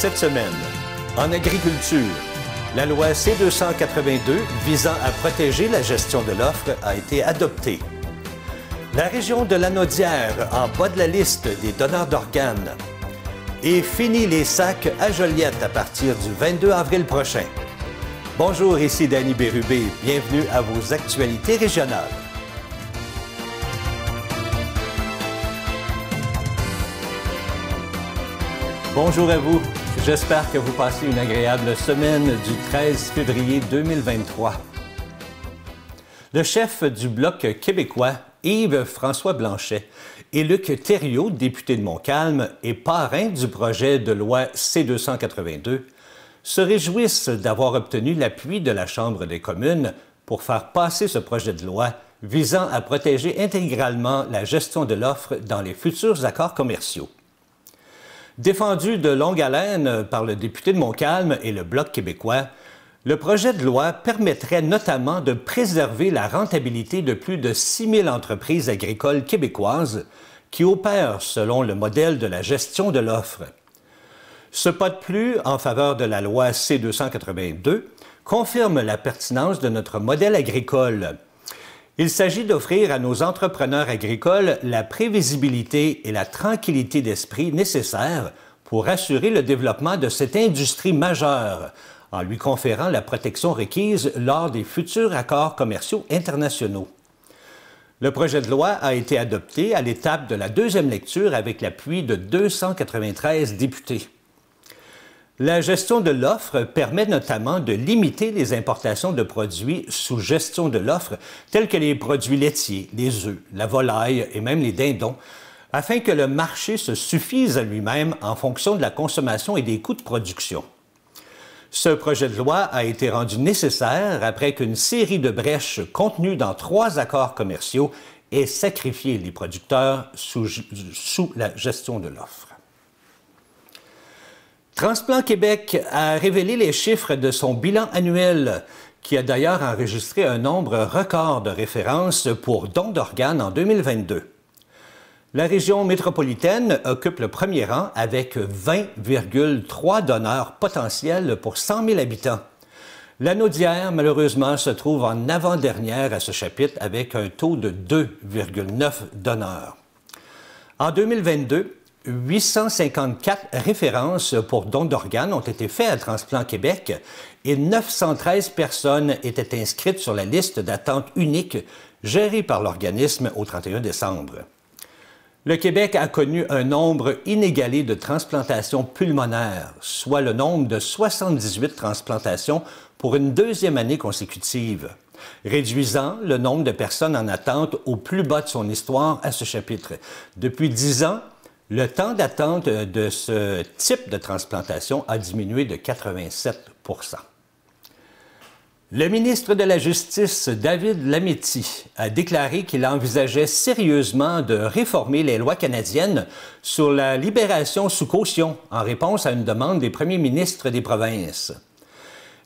Cette semaine, en agriculture, la loi C-282 visant à protéger la gestion de l'offre a été adoptée. La région de Lanaudière en bas de la liste des donneurs d'organes. Et fini les sacs à Joliette à partir du 22 avril prochain. Bonjour, ici Danny Bérubé. Bienvenue à vos actualités régionales. Bonjour à vous. J'espère que vous passez une agréable semaine du 13 février 2023. Le chef du Bloc québécois, Yves-François Blanchet, et Luc Thériault, député de Montcalm et parrain du projet de loi C-282, se réjouissent d'avoir obtenu l'appui de la Chambre des communes pour faire passer ce projet de loi visant à protéger intégralement la gestion de l'offre dans les futurs accords commerciaux. Défendu de longue haleine par le député de Montcalm et le Bloc québécois, le projet de loi permettrait notamment de préserver la rentabilité de plus de 6 000 entreprises agricoles québécoises qui opèrent selon le modèle de la gestion de l'offre. Ce pas de plus en faveur de la loi C-282 confirme la pertinence de notre modèle agricole. Il s'agit d'offrir à nos entrepreneurs agricoles la prévisibilité et la tranquillité d'esprit nécessaires pour assurer le développement de cette industrie majeure, en lui conférant la protection requise lors des futurs accords commerciaux internationaux. Le projet de loi a été adopté à l'étape de la deuxième lecture avec l'appui de 293 députés. La gestion de l'offre permet notamment de limiter les importations de produits sous gestion de l'offre, tels que les produits laitiers, les œufs, la volaille et même les dindons, afin que le marché se suffise à lui-même en fonction de la consommation et des coûts de production. Ce projet de loi a été rendu nécessaire après qu'une série de brèches contenues dans 3 accords commerciaux ait sacrifié les producteurs sous la gestion de l'offre. Transplant Québec a révélé les chiffres de son bilan annuel, qui a d'ailleurs enregistré un nombre record de références pour dons d'organes en 2022. La région métropolitaine occupe le premier rang avec 20,3 donneurs potentiels pour 100 000 habitants. Lanaudière, malheureusement, se trouve en avant-dernière à ce chapitre avec un taux de 2,9 donneurs. En 2022, 854 références pour dons d'organes ont été faites à Transplant Québec et 913 personnes étaient inscrites sur la liste d'attente unique gérée par l'organisme au 31 décembre. Le Québec a connu un nombre inégalé de transplantations pulmonaires, soit le nombre de 78 transplantations pour une deuxième année consécutive, réduisant le nombre de personnes en attente au plus bas de son histoire à ce chapitre. Depuis 10 ans, le temps d'attente de ce type de transplantation a diminué de 87 %. Le ministre de la Justice, David Lametti, a déclaré qu'il envisageait sérieusement de réformer les lois canadiennes sur la libération sous caution en réponse à une demande des premiers ministres des provinces.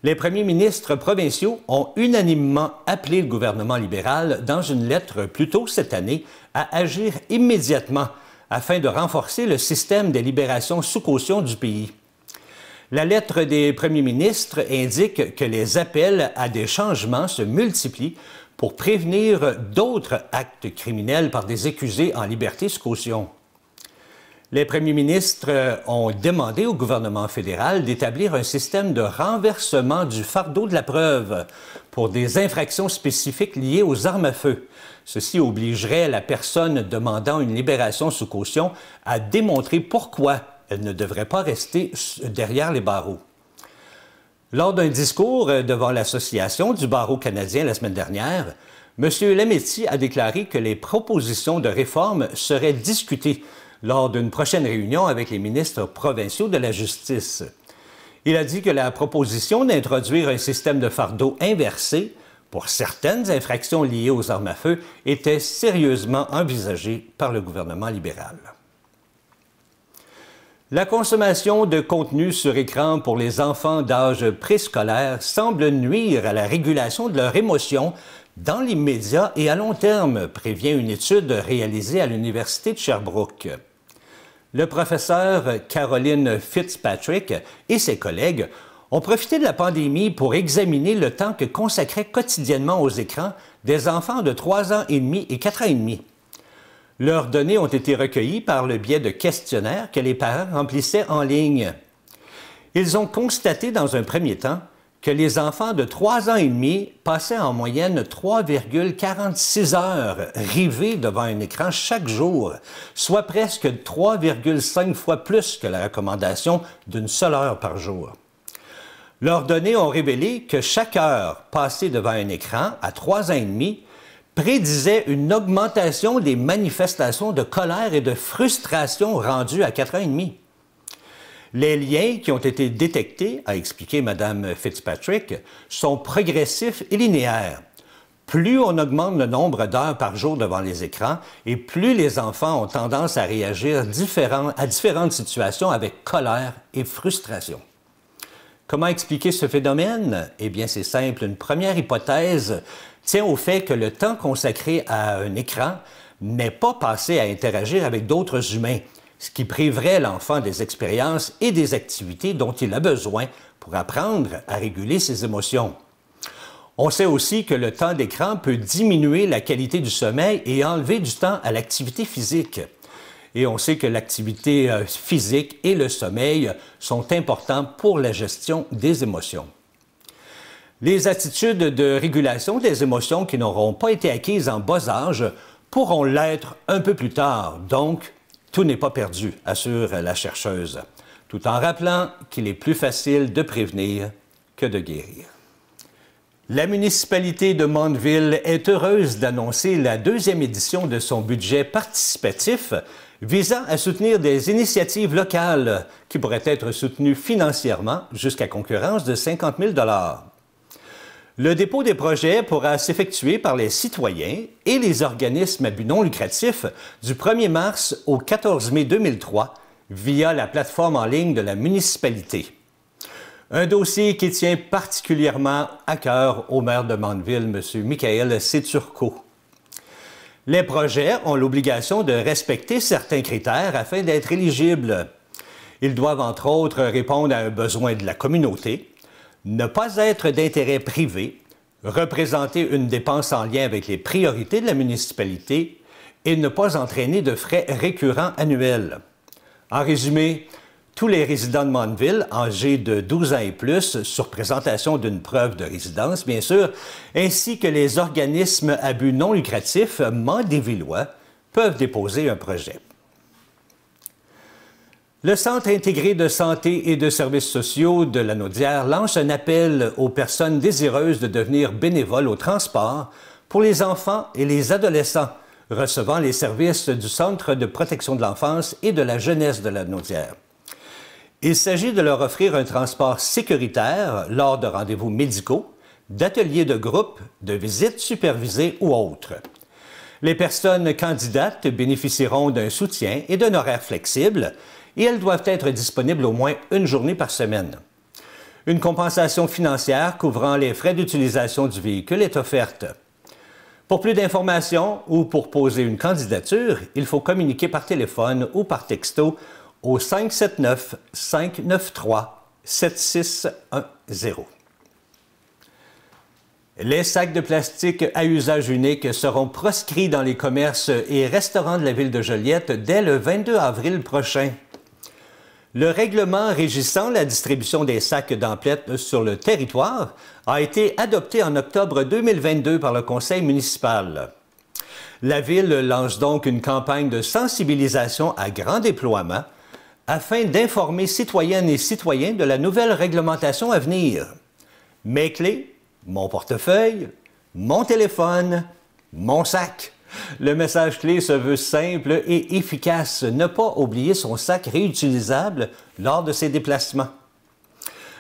Les premiers ministres provinciaux ont unanimement appelé le gouvernement libéral, dans une lettre plus tôt cette année, à agir immédiatement afin de renforcer le système de libération sous caution du pays. La lettre des premiers ministres indique que les appels à des changements se multiplient pour prévenir d'autres actes criminels par des accusés en liberté sous caution. Les premiers ministres ont demandé au gouvernement fédéral d'établir un système de renversement du fardeau de la preuve pour des infractions spécifiques liées aux armes à feu. Ceci obligerait la personne demandant une libération sous caution à démontrer pourquoi elle ne devrait pas rester derrière les barreaux. Lors d'un discours devant l'Association du barreau canadien la semaine dernière, M. Lametti a déclaré que les propositions de réforme seraient discutées lors d'une prochaine réunion avec les ministres provinciaux de la Justice. Il a dit que la proposition d'introduire un système de fardeau inversé pour certaines infractions liées aux armes à feu était sérieusement envisagée par le gouvernement libéral. La consommation de contenu sur écran pour les enfants d'âge préscolaire semble nuire à la régulation de leurs émotions dans l'immédiat et à long terme, prévient une étude réalisée à l'Université de Sherbrooke. le professeur Caroline Fitzpatrick et ses collègues ont profité de la pandémie pour examiner le temps que consacraient quotidiennement aux écrans des enfants de 3 ans et demi et 4 ans et demi. Leurs données ont été recueillies par le biais de questionnaires que les parents remplissaient en ligne. Ils ont constaté dans un premier temps que les enfants de 3 ans et demi passaient en moyenne 3,46 heures rivés devant un écran chaque jour, soit presque 3,5 fois plus que la recommandation d'une seule heure par jour. Leurs données ont révélé que chaque heure passée devant un écran à 3 ans et demi prédisait une augmentation des manifestations de colère et de frustration rendues à 4 ans et demi. Les liens qui ont été détectés, a expliqué Mme Fitzpatrick, sont progressifs et linéaires. Plus on augmente le nombre d'heures par jour devant les écrans et plus les enfants ont tendance à réagir à différentes situations avec colère et frustration. Comment expliquer ce phénomène? Eh bien, c'est simple. Une première hypothèse tient au fait que le temps consacré à un écran n'est pas passé à interagir avec d'autres humains, ce qui priverait l'enfant des expériences et des activités dont il a besoin pour apprendre à réguler ses émotions. On sait aussi que le temps d'écran peut diminuer la qualité du sommeil et enlever du temps à l'activité physique. Et on sait que l'activité physique et le sommeil sont importants pour la gestion des émotions. Les attitudes de régulation des émotions qui n'auront pas été acquises en bas âge pourront l'être un peu plus tard. Donc, tout n'est pas perdu, assure la chercheuse, tout en rappelant qu'il est plus facile de prévenir que de guérir. La municipalité de Mandeville est heureuse d'annoncer la 2e édition de son budget participatif visant à soutenir des initiatives locales qui pourraient être soutenues financièrement jusqu'à concurrence de 50 000 $. Le dépôt des projets pourra s'effectuer par les citoyens et les organismes à but non lucratif du 1er mars au 14 mai 2003 via la plateforme en ligne de la municipalité. Un dossier qui tient particulièrement à cœur au maire de Mandeville, M. Michael Séturco. Les projets ont l'obligation de respecter certains critères afin d'être éligibles. Ils doivent entre autres répondre à un besoin de la communauté, ne pas être d'intérêt privé, représenter une dépense en lien avec les priorités de la municipalité et ne pas entraîner de frais récurrents annuels. En résumé, tous les résidents de Mandeville, âgés de 12 ans et plus, sur présentation d'une preuve de résidence, bien sûr, ainsi que les organismes à but non lucratif mandévillois, peuvent déposer un projet. Le Centre intégré de santé et de services sociaux de Lanaudière lance un appel aux personnes désireuses de devenir bénévoles au transport pour les enfants et les adolescents recevant les services du Centre de protection de l'enfance et de la jeunesse de Lanaudière. Il s'agit de leur offrir un transport sécuritaire lors de rendez-vous médicaux, d'ateliers de groupe, de visites supervisées ou autres. Les personnes candidates bénéficieront d'un soutien et d'un horaire flexible et elles doivent être disponibles au moins une journée par semaine. Une compensation financière couvrant les frais d'utilisation du véhicule est offerte. Pour plus d'informations ou pour poser une candidature, il faut communiquer par téléphone ou par texto au 579-593-7610. Les sacs de plastique à usage unique seront proscrits dans les commerces et restaurants de la ville de Joliette dès le 22 avril prochain. Le règlement régissant la distribution des sacs d'emplettes sur le territoire a été adopté en octobre 2022 par le conseil municipal. La ville lance donc une campagne de sensibilisation à grand déploiement afin d'informer citoyennes et citoyens de la nouvelle réglementation à venir. Mes clés, mon portefeuille, mon téléphone, mon sac. Le message clé se veut simple et efficace. Ne pas oublier son sac réutilisable lors de ses déplacements.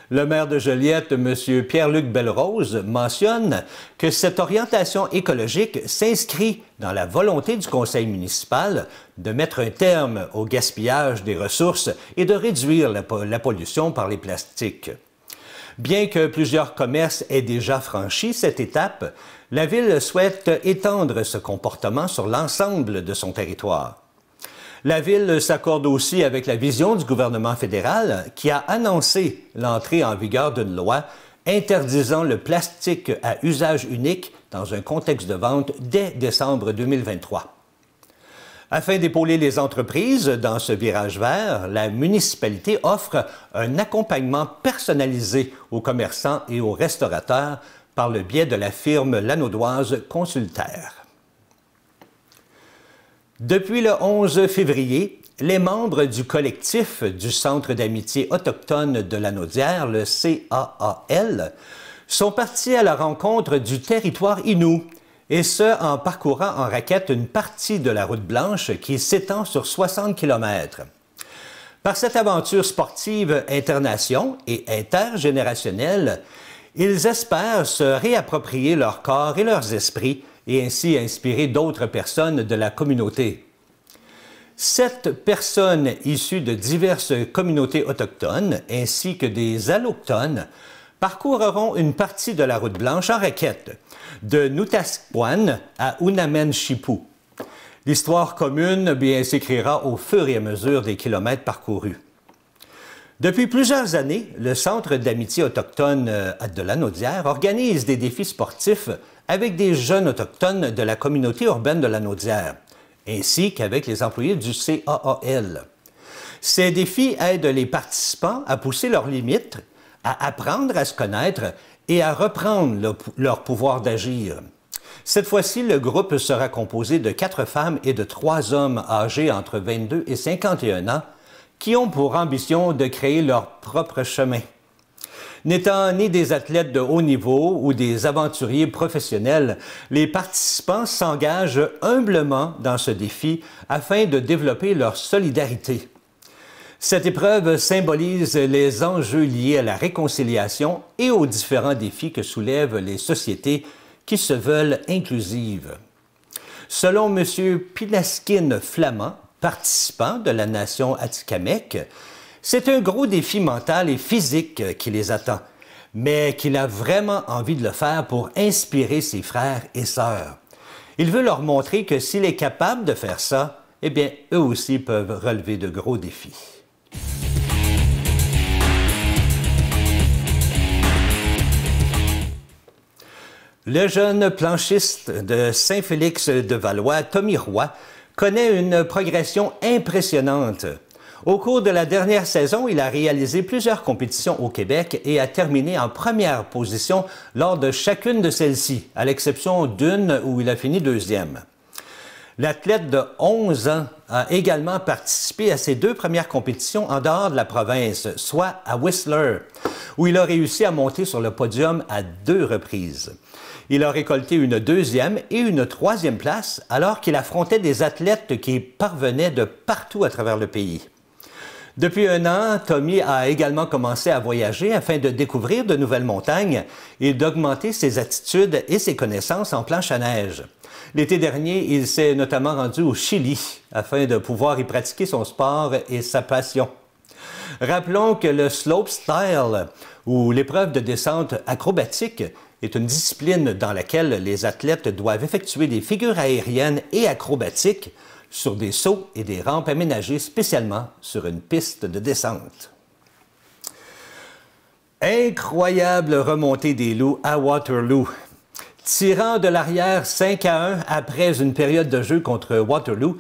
Le maire de Joliette, M. Pierre-Luc Bellerose, mentionne que cette orientation écologique s'inscrit dans la volonté du conseil municipal de mettre un terme au gaspillage des ressources et de réduire la pollution par les plastiques. Bien que plusieurs commerces aient déjà franchi cette étape, la Ville souhaite étendre ce comportement sur l'ensemble de son territoire. La Ville s'accorde aussi avec la vision du gouvernement fédéral qui a annoncé l'entrée en vigueur d'une loi interdisant le plastique à usage unique dans un contexte de vente dès décembre 2023. Afin d'épauler les entreprises dans ce virage vert, la municipalité offre un accompagnement personnalisé aux commerçants et aux restaurateurs par le biais de la firme lanaudoise Consultaire. Depuis le 11 février, les membres du collectif du Centre d'amitié autochtone de Lanaudière, le CAAL, sont partis à la rencontre du territoire Innu, et ce, en parcourant en raquette une partie de la route blanche qui s'étend sur 60 km. Par cette aventure sportive internation et intergénérationnelle, ils espèrent se réapproprier leur corps et leurs esprits et ainsi inspirer d'autres personnes de la communauté. 7 personnes issues de diverses communautés autochtones ainsi que des allochtones parcourront une partie de la route blanche en raquette, de Nutasquan à Unamen-Chipou. L'histoire commune s'écrira au fur et à mesure des kilomètres parcourus. Depuis plusieurs années, le Centre d'amitié autochtone de Lanaudière organise des défis sportifs avec des jeunes autochtones de la communauté urbaine de Lanaudière, ainsi qu'avec les employés du CAAL. Ces défis aident les participants à pousser leurs limites, à apprendre à se connaître et à reprendre leur pouvoir d'agir. Cette fois-ci, le groupe sera composé de 4 femmes et de 3 hommes âgés entre 22 et 51 ans qui ont pour ambition de créer leur propre chemin. N'étant ni des athlètes de haut niveau ou des aventuriers professionnels, les participants s'engagent humblement dans ce défi afin de développer leur solidarité. Cette épreuve symbolise les enjeux liés à la réconciliation et aux différents défis que soulèvent les sociétés qui se veulent inclusives. Selon M. Pinaskin Flamand, participant de la nation Atikamekw, c'est un gros défi mental et physique qui les attend, mais qu'il a vraiment envie de le faire pour inspirer ses frères et sœurs. Il veut leur montrer que s'il est capable de faire ça, eh bien, eux aussi peuvent relever de gros défis. Le jeune planchiste de Saint-Félix-de-Valois, Tommy Roy, connaît une progression impressionnante. Au cours de la dernière saison, il a réalisé plusieurs compétitions au Québec et a terminé en première position lors de chacune de celles-ci, à l'exception d'une où il a fini 2e. L'athlète de 11 ans a également participé à ses 2 premières compétitions en dehors de la province, soit à Whistler, où il a réussi à monter sur le podium à 2 reprises. Il a récolté une 2e et une 3e place alors qu'il affrontait des athlètes qui parvenaient de partout à travers le pays. Depuis 1 an, Tommy a également commencé à voyager afin de découvrir de nouvelles montagnes et d'augmenter ses attitudes et ses connaissances en planche à neige. L'été dernier, il s'est notamment rendu au Chili afin de pouvoir y pratiquer son sport et sa passion. Rappelons que le slopestyle, ou l'épreuve de descente acrobatique, est une discipline dans laquelle les athlètes doivent effectuer des figures aériennes et acrobatiques sur des sauts et des rampes aménagées spécialement sur une piste de descente. Incroyable remontée des Loups à Waterloo. Tirant de l'arrière 5-1 après une période de jeu contre Waterloo,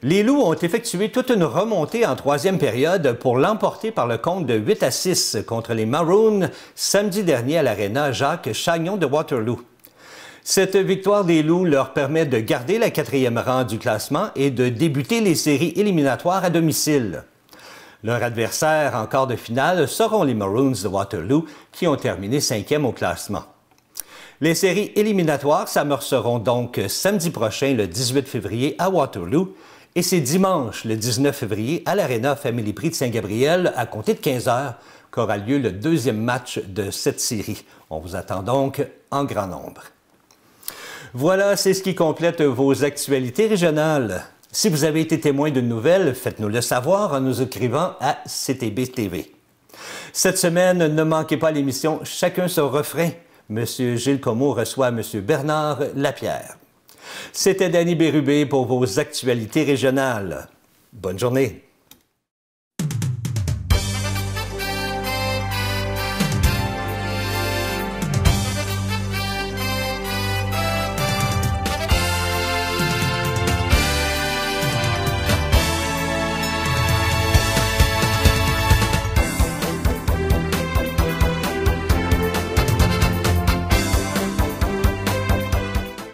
les Loups ont effectué toute une remontée en 3e période pour l'emporter par le compte de 8-6 contre les Maroons samedi dernier à l'Aréna Jacques Chagnon de Waterloo. Cette victoire des Loups leur permet de garder la 4e rang du classement et de débuter les séries éliminatoires à domicile. Leur adversaire en quart de finale seront les Maroons de Waterloo qui ont terminé 5e au classement. Les séries éliminatoires s'amorceront donc samedi prochain, le 18 février, à Waterloo, et c'est dimanche, le 19 février, à l'Arena Family Prix de Saint-Gabriel, à compter de 15 h, qu'aura lieu le 2e match de cette série. On vous attend donc en grand nombre. Voilà, c'est ce qui complète vos actualités régionales. Si vous avez été témoin d'une nouvelle, faites-nous le savoir en nous écrivant à CTB TV. Cette semaine, ne manquez pas l'émission « Chacun son refrain ». M. Gilles Comeau reçoit M. Bernard Lapierre. C'était Danny Bérubé pour vos actualités régionales. Bonne journée.